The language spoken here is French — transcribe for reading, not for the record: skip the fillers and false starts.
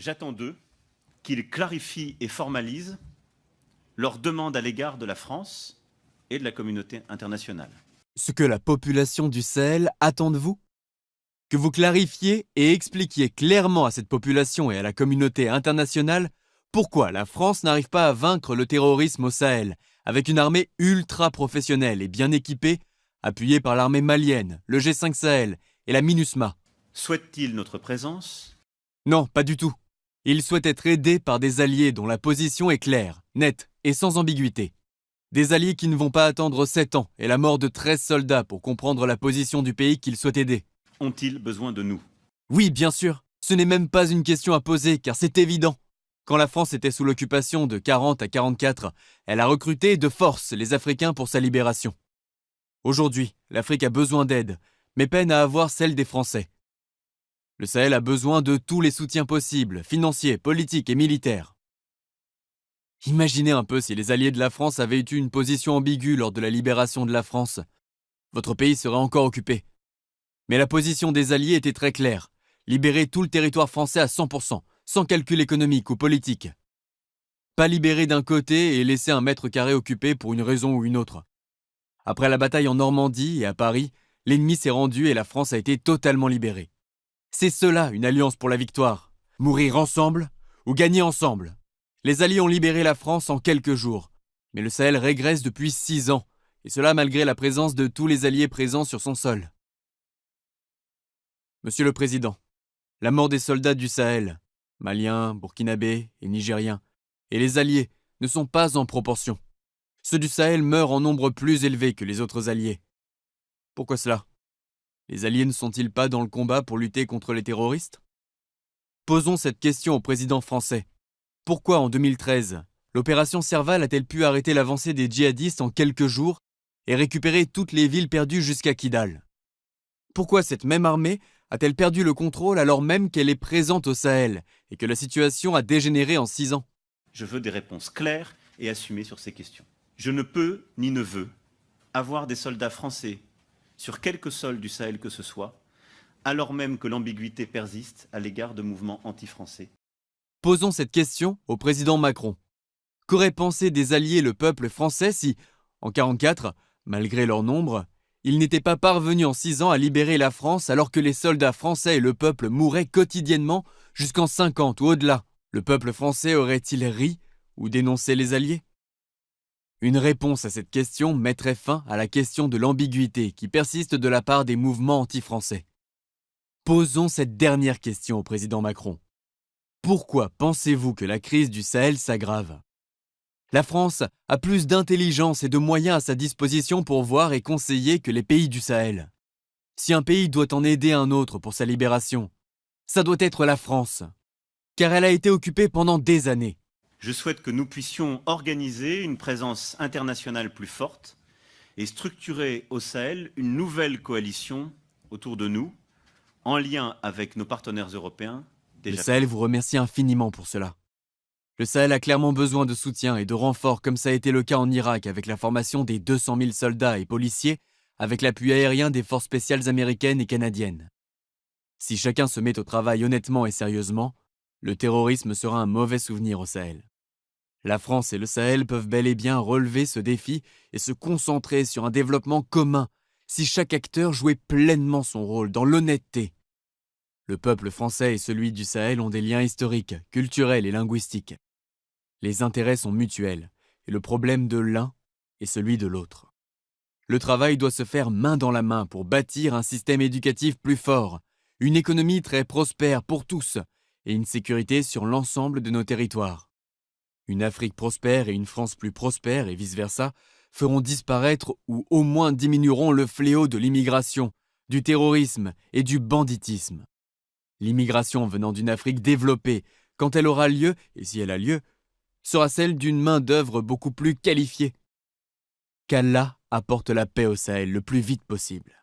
J'attends d'eux qu'ils clarifient et formalisent leurs demandes à l'égard de la France et de la communauté internationale. Ce que la population du Sahel attend de vous? Que vous clarifiez et expliquiez clairement à cette population et à la communauté internationale pourquoi la France n'arrive pas à vaincre le terrorisme au Sahel avec une armée ultra professionnelle et bien équipée, appuyée par l'armée malienne, le G5 Sahel et la MINUSMA. Souhaitent-ils notre présence? Non, pas du tout. Ils souhaitent être aidés par des alliés dont la position est claire, nette et sans ambiguïté. Des alliés qui ne vont pas attendre 7 ans et la mort de 13 soldats pour comprendre la position du pays qu'ils souhaitent aider. Ont-ils besoin de nous? Oui, bien sûr. Ce n'est même pas une question à poser, car c'est évident. Quand la France était sous l'occupation de 40 à 44, elle a recruté de force les Africains pour sa libération. Aujourd'hui, l'Afrique a besoin d'aide, mais peine à avoir celle des Français. Le Sahel a besoin de tous les soutiens possibles, financiers, politiques et militaires. Imaginez un peu si les alliés de la France avaient eu une position ambiguë lors de la libération de la France. Votre pays serait encore occupé. Mais la position des alliés était très claire. Libérer tout le territoire français à 100%, sans calcul économique ou politique. Pas libérer d'un côté et laisser un mètre carré occupé pour une raison ou une autre. Après la bataille en Normandie et à Paris, l'ennemi s'est rendu et la France a été totalement libérée. C'est cela une alliance pour la victoire. Mourir ensemble ou gagner ensemble. Les alliés ont libéré la France en quelques jours. Mais le Sahel régresse depuis 6 ans, et cela malgré la présence de tous les alliés présents sur son sol. Monsieur le Président, la mort des soldats du Sahel, Maliens, Burkinabés et Nigériens, et les alliés ne sont pas en proportion. Ceux du Sahel meurent en nombre plus élevé que les autres alliés. Pourquoi cela? Les alliés ne sont-ils pas dans le combat pour lutter contre les terroristes? Posons cette question au président français. Pourquoi en 2013, l'opération Serval a-t-elle pu arrêter l'avancée des djihadistes en quelques jours et récupérer toutes les villes perdues jusqu'à Kidal? Pourquoi cette même armée a-t-elle perdu le contrôle alors même qu'elle est présente au Sahel et que la situation a dégénéré en 6 ans? Je veux des réponses claires et assumées sur ces questions. Je ne peux ni ne veux avoir des soldats français sur quelque sol du Sahel que ce soit, alors même que l'ambiguïté persiste à l'égard de mouvements anti-français. Posons cette question au président Macron. Qu'aurait pensé des alliés le peuple français si, en 1944, malgré leur nombre, ils n'étaient pas parvenus en 6 ans à libérer la France alors que les soldats français et le peuple mouraient quotidiennement jusqu'en 50 ou au-delà? Le peuple français aurait-il ri ou dénoncé les alliés? Une réponse à cette question mettrait fin à la question de l'ambiguïté qui persiste de la part des mouvements anti-français. Posons cette dernière question au président Macron. Pourquoi pensez-vous que la crise du Sahel s'aggrave? La France a plus d'intelligence et de moyens à sa disposition pour voir et conseiller que les pays du Sahel. Si un pays doit en aider un autre pour sa libération, ça doit être la France, car elle a été occupée pendant des années. Je souhaite que nous puissions organiser une présence internationale plus forte et structurer au Sahel une nouvelle coalition autour de nous, en lien avec nos partenaires européens. Le Sahel vous remercie infiniment pour cela. Le Sahel a clairement besoin de soutien et de renfort comme ça a été le cas en Irak avec la formation des 200 000 soldats et policiers avec l'appui aérien des forces spéciales américaines et canadiennes. Si chacun se met au travail honnêtement et sérieusement, le terrorisme sera un mauvais souvenir au Sahel. La France et le Sahel peuvent bel et bien relever ce défi et se concentrer sur un développement commun si chaque acteur jouait pleinement son rôle dans l'honnêteté. Le peuple français et celui du Sahel ont des liens historiques, culturels et linguistiques. Les intérêts sont mutuels et le problème de l'un est celui de l'autre. Le travail doit se faire main dans la main pour bâtir un système éducatif plus fort, une économie très prospère pour tous et une sécurité sur l'ensemble de nos territoires. Une Afrique prospère et une France plus prospère et vice-versa feront disparaître ou au moins diminueront le fléau de l'immigration, du terrorisme et du banditisme. L'immigration venant d'une Afrique développée, quand elle aura lieu, et si elle a lieu, sera celle d'une main-d'œuvre beaucoup plus qualifiée. Qu'Allah apporte la paix au Sahel le plus vite possible.